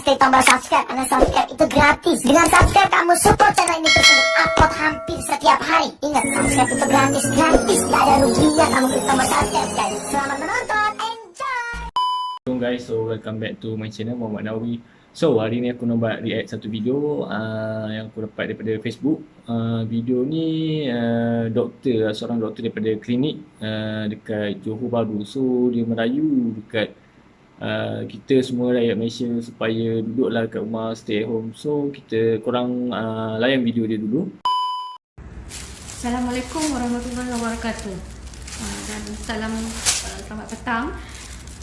klik tombol subscribe. Karena subscribe itu gratis. Dengan subscribe kamu support channel ini terus upload hampir setiap hari. Ingat, subscribe itu gratis. Gratis, gak ada ruginya kamu klik tombol subscribe guys. Selamat menonton, enjoy. Hello guys, so welcome back to my channel Muhammad Nawawi. So hari ni aku nak buat react satu video yang aku dapat daripada Facebook. Video ni seorang doktor daripada klinik dekat Johor Bahru. So dia merayu dekat kita semua rakyat Malaysia supaya duduklah kat rumah, stay at home. So korang layan video dia dulu. Assalamualaikum warahmatullahi wabarakatuh. Dan selamat petang.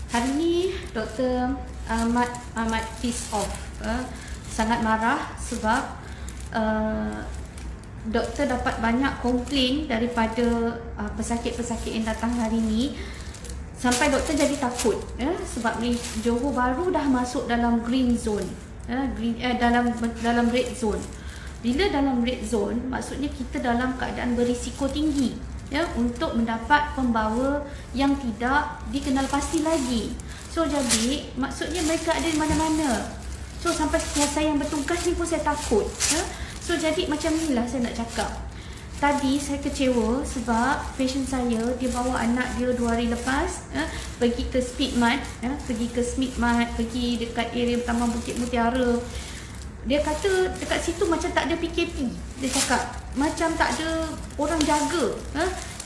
Hari ini Dr. Ahmad Peace Off sangat marah sebab doktor dapat banyak komplain daripada pesakit-pesakit yang datang hari ini. Sampai doktor jadi takut sebab ni Johor Bahru dah masuk dalam green zone, dalam red zone. Bila dalam red zone, maksudnya kita dalam keadaan berisiko tinggi untuk mendapat pembawa yang tidak dikenal pasti lagi. So jadi maksudnya mereka ada di mana-mana. So sampai saya yang bertugas ni pun saya takut. So jadi macam inilah saya nak cakap. Tadi saya kecewa sebab pasien saya, dia bawa anak dia 2 hari lepas pergi ke Speedmart, pergi dekat area Taman Bukit Mutiara. Dia kata dekat situ macam tak ada PKP. Dia cakap macam tak ada orang jaga.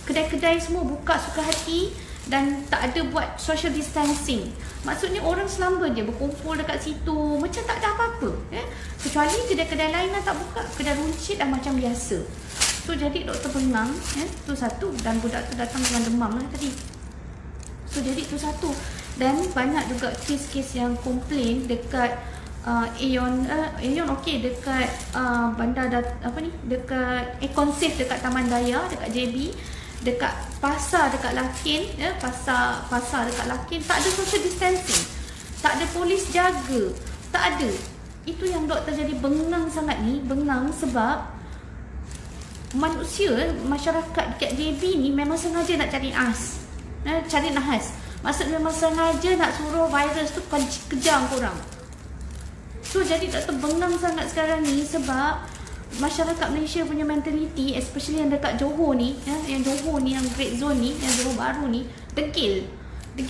Kedai-kedai semua buka suka hati dan tak ada buat social distancing. Maksudnya orang selamba je berkumpul dekat situ macam tak ada apa-apa. Kecuali kedai-kedai lain dah tak buka, kedai runcit dah macam biasa. So jadi doktor bengang, tu satu, dan budak tu datang dengan demam lah tadi. So jadi tu satu. Dan banyak juga kes-kes yang komplain dekat Aeon okey, dekat bandar dekat Econ Safe dekat Taman Daya, dekat JB, dekat pasar dekat Lakin, pasar dekat Lakin tak ada social distancing. Tak ada polis jaga, tak ada. Itu yang doktor jadi bengang sangat ni, bengang sebab masyarakat dekat JB ni memang sengaja nak cari nahas. Maksudnya memang sengaja nak suruh virus tu kejar korang. So jadi doktor bengang sangat sekarang ni sebab masyarakat Malaysia punya mentality, especially yang dekat Johor ni, yang Johor ni, yang red zone ni, yang Johor Bahru ni, degil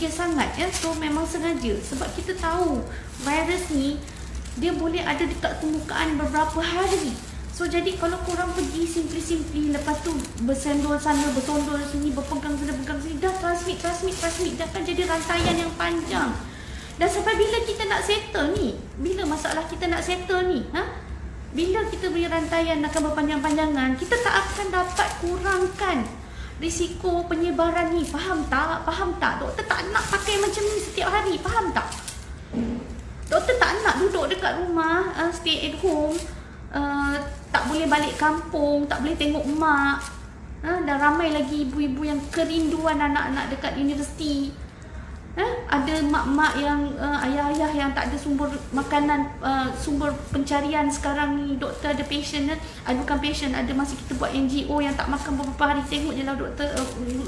sangat. So memang sengaja sebab kita tahu virus ni dia boleh ada dekat permukaan beberapa hari. So jadi kalau korang pergi simply lepas tu bersendol sana, bersondol sini, berpegang sana, pegang sini, dah transmit, dah akan jadi rantaian yang panjang. Dan sampai bila kita nak settle ni? Bila masalah kita nak settle ni? Bila kita punya rantaian akan berpanjang-panjangan, kita tak akan dapat kurangkan risiko penyebaran ni. Faham tak? Doktor tak nak pakai macam ni setiap hari. Faham tak? Doktor tak nak duduk dekat rumah, stay at home, tak boleh balik kampung, tak boleh tengok mak. Dan ramai lagi ibu-ibu yang kerinduan anak-anak dekat universiti. Ada mak-mak yang ayah-ayah yang tak ada sumber makanan, sumber pencarian sekarang ni. Doktor ada patient, bukan patient, ada masa kita buat NGO yang tak makan beberapa hari. Tengok je lah doktor,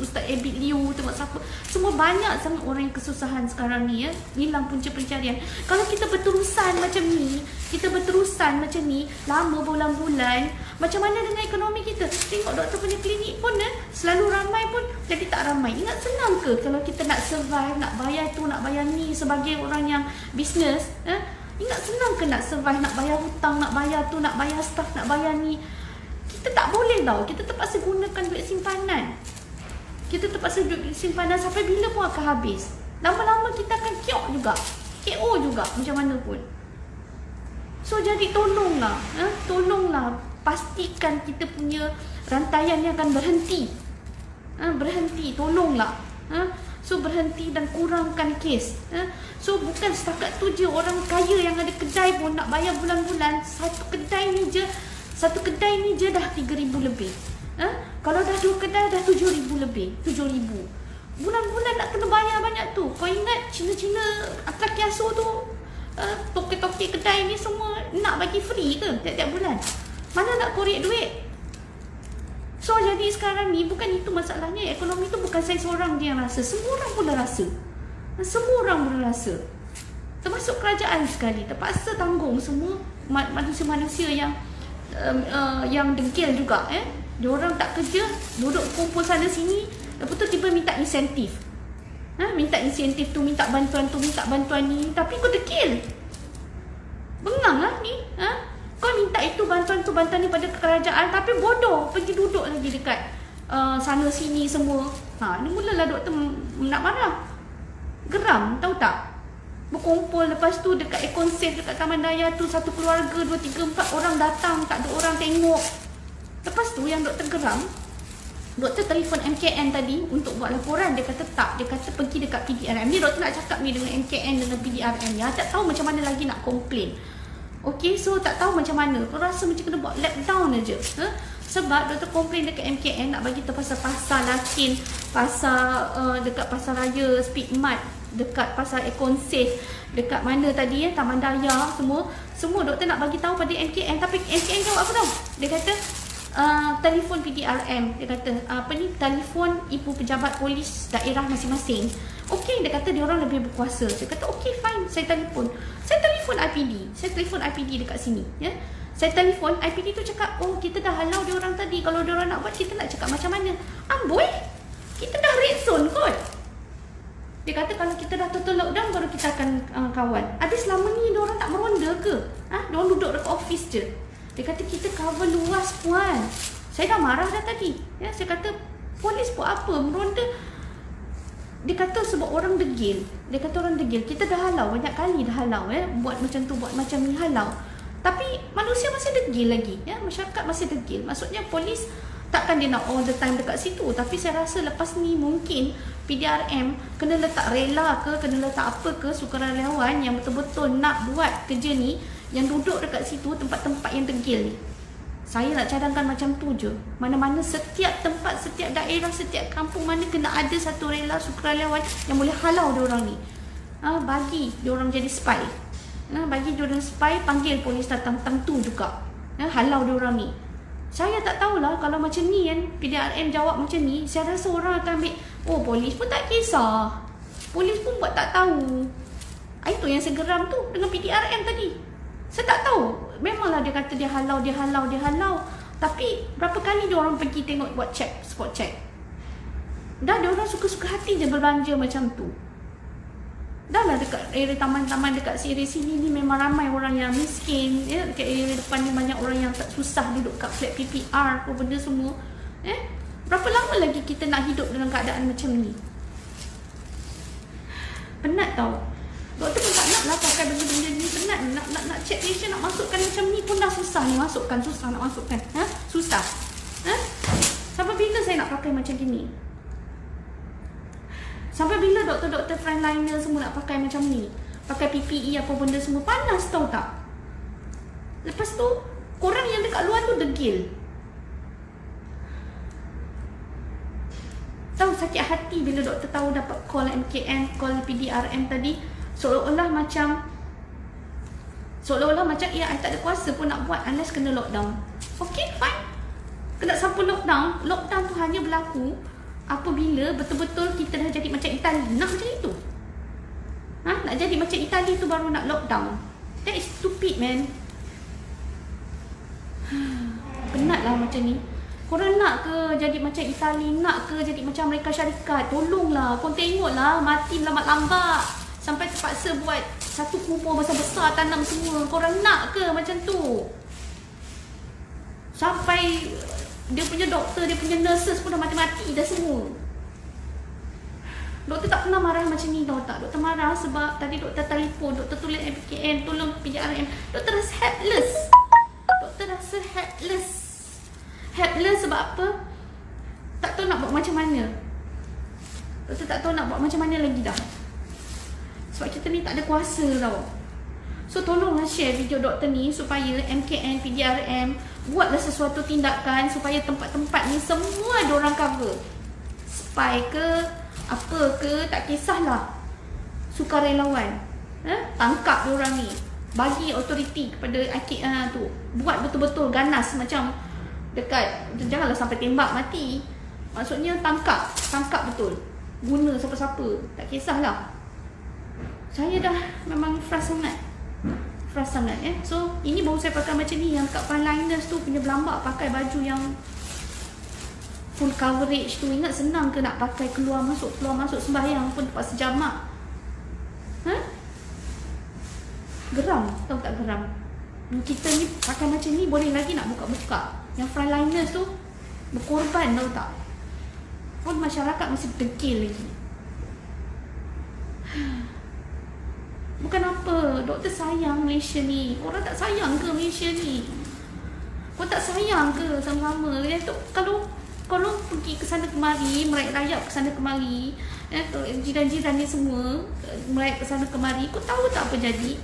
Ustaz Abid Liu, tengok siapa. Semua banyak sangat orang yang kesusahan sekarang ni, hilang punca pencarian. Kalau kita berterusan macam ni, lama bulan-bulan, macam mana dengan ekonomi kita? Tengok doktor punya klinik pun selalu ramai pun jadi tak ramai. Ingat senang ke kalau kita nak survive, nak bayar tu, nak bayar ni sebagai orang yang bisnes? Ingat senang ke nak survive, nak bayar hutang, nak bayar tu, nak bayar staff, nak bayar ni? Kita tak boleh tau. Kita terpaksa gunakan duit simpanan. Sampai bila pun akan habis. Lama-lama kita akan KO juga macam mana pun. So jadi tolonglah pastikan kita punya rantaian yang akan berhenti. Tolonglah. So berhenti dan kurangkan kes. So bukan setakat tu je, orang kaya yang ada kedai pun nak bayar bulan-bulan. Satu kedai ni je dah 3,000 lebih. Kalau dah 2 kedai dah 7,000 lebih. 7,000 bulan-bulan nak kena bayar banyak tu. Kau ingat Cina-Cina laki asuh tu, toke-toke kedai ni semua nak bagi free ke tiap-tiap bulan? Mana nak korek duit? So jadi sekarang ni bukan itu masalahnya. Ekonomi tu bukan saya seorang je yang rasa. Semua orang pun dah rasa. termasuk kerajaan sekali, terpaksa tanggung semua manusia-manusia yang degil juga. Diorang tak kerja, duduk kumpul sana sini, lepas tu tiba minta insentif. Minta insentif tu, minta bantuan tu, minta bantuan ni, tapi kau degil. Bengang lah ni. Kau minta itu bantuan tu, bantuan ni pada kerajaan, tapi bodoh pergi duduk lagi dekat sana sini semua. Ni mulalah doktor nak marah. Geram, tahu tak? Berkumpul, lepas tu dekat Econ Safe, dekat Taman Daya tu, satu keluarga 2, 3, 4 orang datang, tak ada orang tengok. Lepas tu yang doktor geram, doktor telefon MKN tadi untuk buat laporan. Dia kata tak, dia kata pergi dekat PDRM. Ni doktor nak cakap ni dengan MKN, dengan PDRM ya. Tak tahu macam mana lagi nak komplain. Okay, so tak tahu macam mana. Kau rasa macam kena buat lockdown aja. Sebab doktor komplain dekat MKN nak bagi tahu pasal Lakin, pasal dekat pasar raya Speed Mart, dekat pasar Econ Safe, dekat mana tadi Taman Daya, semua doktor nak bagi tahu pada MKN. Tapi MKN jawab apa tahu? Dia kata telefon PDRM. Dia kata telefon ibu pejabat polis daerah masing-masing. Okey, dia kata dia orang lebih berkuasa. Dia kata okey, fine, saya telefon IPD. Saya telefon IPD dekat sini ya. Saya telefon IPD tu cakap, oh kita dah halau dia orang tadi. Kalau dia orang nak buat, kita nak cakap macam mana? Amboi, kita dah red zone kot. Dia kata kalau kita dah total lockdown baru kita akan kawan. Habis selama ni dia orang tak meronda ke? Dia orang duduk dekat office je. Dia kata kita cover luas puan. Saya dah marah dah tadi. Ya, saya kata polis buat apa? Meronda. Dia kata sebab orang degil. Dia kata orang degil. Kita dah halau, banyak kali dah halau buat macam tu, buat macam ni halau. Tapi manusia masih degil lagi ya, masyarakat masih degil. Maksudnya polis takkan dia nak all the time dekat situ. Tapi saya rasa lepas ni mungkin PDRM kena letak rela ke, kena letak apa ke, sukarelawan yang betul-betul nak buat kerja ni, yang duduk dekat situ, tempat-tempat yang degil ni. Saya nak cadangkan macam tu je. Mana-mana setiap tempat, setiap daerah, setiap kampung mana kena ada satu rela sukarelawan yang boleh halau diorang ni. Bagi diorang jadi spy. Bagi diorang spy, panggil polis datang tu juga. Halau diorang ni. Saya tak tahulah kalau macam ni kan, PDRM jawab macam ni, saya rasa orang akan ambil, oh polis pun tak kisah. Polis pun buat tak tahu. Itu yang saya geram tu dengan PDRM tadi. Saya tak tahu. Memanglah dia kata dia halau. Tapi berapa kali dia orang pergi tengok buat check, spot check. Dah dia orang suka-suka hati je berbelanja macam tu. Dah lah dekat area taman-taman dekat sini ni memang ramai orang yang miskin ya. Dekat area depan ni banyak orang yang tak susah duduk kat flat PPR apa benda semua. Berapa lama lagi kita nak hidup dalam keadaan macam ni? Penat tau. Doktor pun tak nak lah pakai benda-benda ni. Penat nak check patient, nak masukkan macam ni pun dah susah ni masukkan. Susah nak masukkan. Susah. Sampai bila saya nak pakai macam gini? Sampai bila doktor-doktor frontliner semua nak pakai macam ni? Pakai PPE apa benda semua. Panas tau tak? Lepas tu, korang yang dekat luar tu degil. Tahu sakit hati bila doktor tahu dapat call MKN, call PDRM tadi. Seolah-olah macam I tak ada kuasa pun nak buat unless kena lockdown. Okay, fine. Kena sampai lockdown. Lockdown tu hanya berlaku apabila betul-betul kita dah jadi macam Itali. Nak macam itu? Nak jadi macam Itali tu baru nak lockdown. That is stupid, man. Penat lah macam ni. Korang nak ke jadi macam Itali? Nak ke jadi macam Amerika Syarikat? Tolonglah. Korang tengoklah. Mati lambat-lambat. Sampai terpaksa buat satu kubur besar-besar tanam semua. Korang nak ke macam tu? Sampai dia punya doktor, dia punya nurses pun dah mati-mati dah semua. Doktor tak pernah marah macam ni tau tak? Doktor marah sebab tadi doktor telefon, doktor tulis MKN, tolong PDRM. Doktor rasa helpless. Doktor rasa helpless. Helpless sebab apa? Tak tahu nak buat macam mana. Doktor tak tahu nak buat macam mana lagi dah. Sebab kita ni tak ada kuasa tau. So tolonglah share video doktor ni supaya MKN, PDRM buatlah sesuatu tindakan supaya tempat-tempat ni semua diorang cover. Spy ke, apa ke, tak kisahlah. Sukarelawan. Tangkap diorang ni. Bagi autoriti kepada IKN tu. Buat betul-betul ganas macam dekat, janganlah sampai tembak mati. Maksudnya tangkap betul. Guna siapa-siapa, tak kisahlah. Saya dah memang frust sangat So ini baru saya pakai macam ni. Yang kat frontliners tu punya berlambak pakai baju yang full coverage tu. Ingat senang ke nak pakai keluar masuk sembahyang pun terpaksa jamak. Geram, tahu tak geram? Kita ni pakai macam ni boleh lagi nak buka-buka. Yang frontliners tu berkorban, tahu tak? Pun masyarakat masih dengkil lagi. Bukan apa, doktor sayang Malaysia ni. Orang tak sayang ke Malaysia ni? Kau tak sayang ke sama-sama? Kalau pergi ke sana kemari, meraih rayap ke sana kemari, jiran-jiran ni semua meraih ke sana kemari, kau tahu tak apa jadi?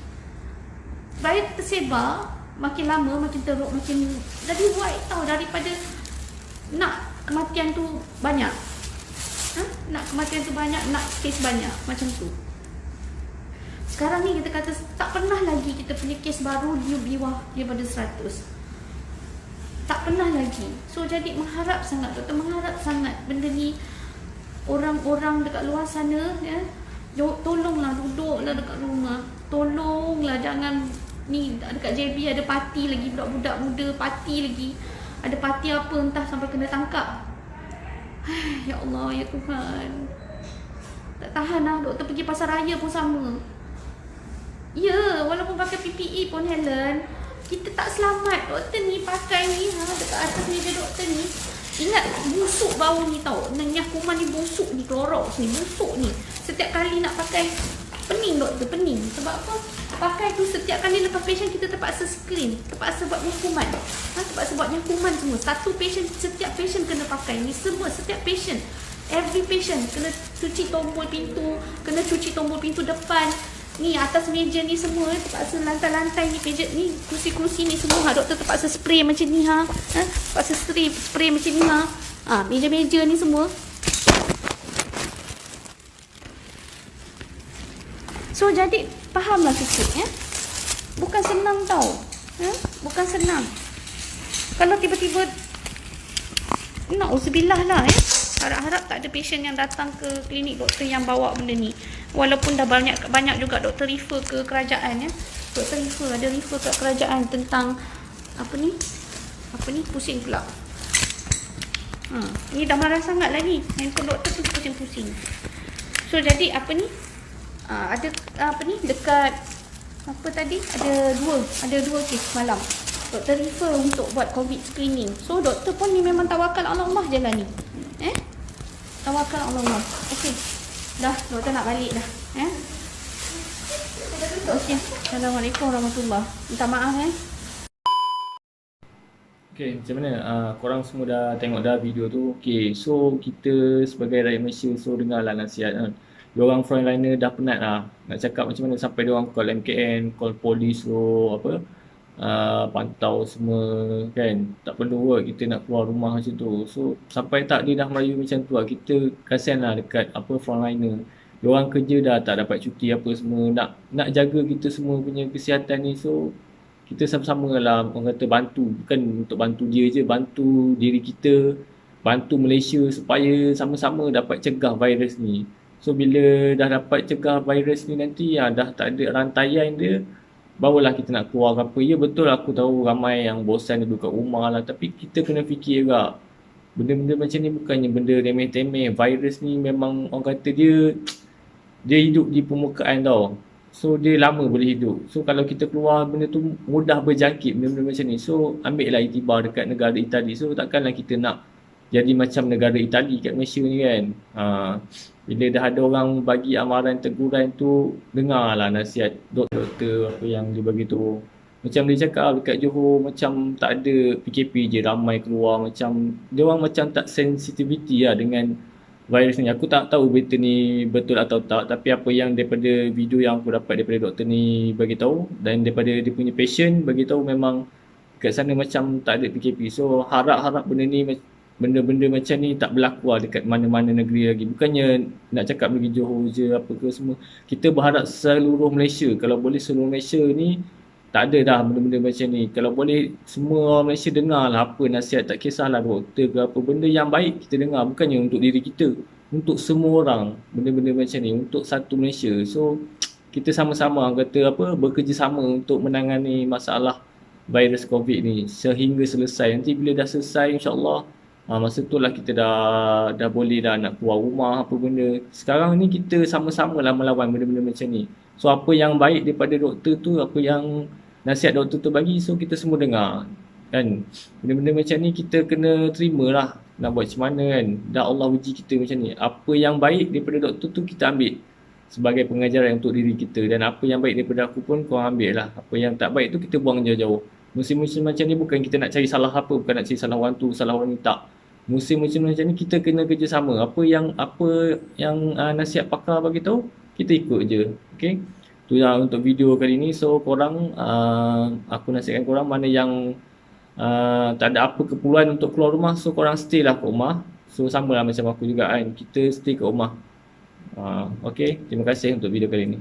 Rakyat tersebar, makin lama makin teruk, makin jadi white tau, daripada nak kematian tu banyak. Nak kematian tu banyak, nak kes banyak, macam tu. Sekarang ni kita kata tak pernah lagi kita punya kes baru di bawah daripada 100. Tak pernah lagi. So jadi mengharap sangat, doktor mengharap sangat benda ni orang-orang dekat luar sana tolonglah, duduklah dekat rumah. Tolonglah, jangan ni dekat JB ada parti lagi, budak-budak muda parti lagi. Ada parti apa entah sampai kena tangkap. Ya Allah, ya Tuhan. Tak tahan lah, doktor pergi pasar raya pun sama. Ya, walaupun pakai PPE pun Helen, kita tak selamat. Doktor ni pakai ni dekat atas meja doktor ni. Ingat busuk bau ni tau. Yang kuman ni busuk ni, Clorox ni busuk ni. Setiap kali nak pakai pening doktor, pening. Sebab apa? Pakai tu setiap kali lepas patient kita terpaksa screen, terpaksa buat nyakuman. Terpaksa buat nyakuman semua. Satu patient, setiap patient kena pakai ni semua, setiap patient. Every patient kena cuci tombol pintu, kena cuci tombol pintu depan. Ni atas meja ni semua terpaksa, lantai-lantai ni, pejet ni, kursi-kursi ni semua doktor terpaksa spray macam ni terpaksa spray macam ni meja-meja ni semua. So jadi fahamlah sikit bukan senang tau. Bukan senang. Kalau tiba-tiba na'udzubillah lah harap-harap tak ada patient yang datang ke klinik doktor yang bawa benda ni. Walaupun dah banyak juga doktor refer ke kerajaan Doktor ada refer ke kerajaan tentang apa ni pusing pula. Ni dah marah sangat lah ni. Handphone doktor tu pusing-pusing. So jadi ada dekat apa tadi, ada dua kes malam. Doktor refer untuk buat COVID screening. So doktor pun ni memang tawakal Allah je lah ni. Tawakal Allah. Okey. Dah, doktor nak balik dah. Okey. Assalamualaikum warahmatullahi. Minta maaf Okay, macam mana? Korang semua dah tengok dah video tu. Okay, so kita sebagai rakyat Malaysia, so dengarlah nasihat kan. Diorang frontliner dah penat lah. Nak cakap macam mana sampai diorang call MKN, call polis pantau semua kan. Tak perlu kita nak keluar rumah macam tu. So sampai tak dia dah merayu macam tu lah. Kita kasihan lah dekat frontliner. Diorang kerja dah tak dapat cuti apa semua. Nak jaga kita semua punya kesihatan ni. So kita sama-sama lah orang kata bantu. Bukan untuk bantu dia je, bantu diri kita, bantu Malaysia supaya sama-sama dapat cegah virus ni. So bila dah dapat cegah virus ni nanti dah tak ada rantaian dia, barulah kita nak keluar apa. Ya betul aku tahu ramai yang bosan duduk kat rumah lah. Tapi kita kena fikir juga. Benda-benda macam ni bukannya benda remeh-temeh. Virus ni memang orang kata dia hidup di permukaan tau. So dia lama boleh hidup. So kalau kita keluar benda tu mudah berjangkit benda-benda macam ni. So ambil lah iktibar dekat negara Itali. So takkanlah kita nak jadi macam negara Itali kat Malaysia ni kan. Bila dah ada orang bagi amaran teguran tu, dengarlah nasihat doktor apa yang dia bagi tu. Macam dia cakap dekat Johor macam tak ada PKP je, ramai keluar macam dia orang macam tak sensitivity lah dengan virus ni. Aku tak tahu berita ni betul atau tak, tapi apa yang daripada video yang aku dapat daripada doktor ni bagi tahu dan daripada dia punya patient bagi tahu memang kat sana macam tak ada PKP. So harap-harap benda-benda macam ni tak berlaku lah dekat mana-mana negeri lagi. Bukannya nak cakap negeri Johor je apa ke semua. Kita berharap seluruh Malaysia. Kalau boleh seluruh Malaysia ni tak ada dah benda-benda macam ni. Kalau boleh semua orang Malaysia dengar lah apa nasihat, tak kisahlah doktor ke apa. Benda yang baik kita dengar. Bukannya untuk diri kita. Untuk semua orang benda-benda macam ni. Untuk satu Malaysia. So kita sama-sama orang kata apa, bekerjasama untuk menangani masalah virus COVID ni sehingga selesai. Nanti bila dah selesai insya-Allah, masa tu lah kita dah boleh dah nak keluar rumah apa benda. Sekarang ni kita sama-sama lah melawan benda-benda macam ni. So apa yang baik daripada doktor tu, apa yang nasihat doktor tu bagi, so kita semua dengar kan. Benda-benda macam ni kita kena terima lah, nak buat macam mana kan. Dah Allah uji kita macam ni. Apa yang baik daripada doktor tu kita ambil sebagai pengajaran untuk diri kita, dan apa yang baik daripada aku pun korang ambil lah. Apa yang tak baik tu kita buang jauh-jauh. Musim-musim macam ni bukan kita nak cari salah apa, bukan nak cari salah orang tu, salah orang ni, tak. Musim-musim macam ni kita kena kerjasama. Apa yang nasihat pakar bagi tahu, kita ikut je. Okey. Tu lah untuk video kali ni. So korang, aku nasihatkan korang mana yang tak ada apa keperluan untuk keluar rumah, so korang stay lah kat rumah. So sama lah macam aku juga kan, kita stay kat rumah. Okey, terima kasih untuk video kali ni.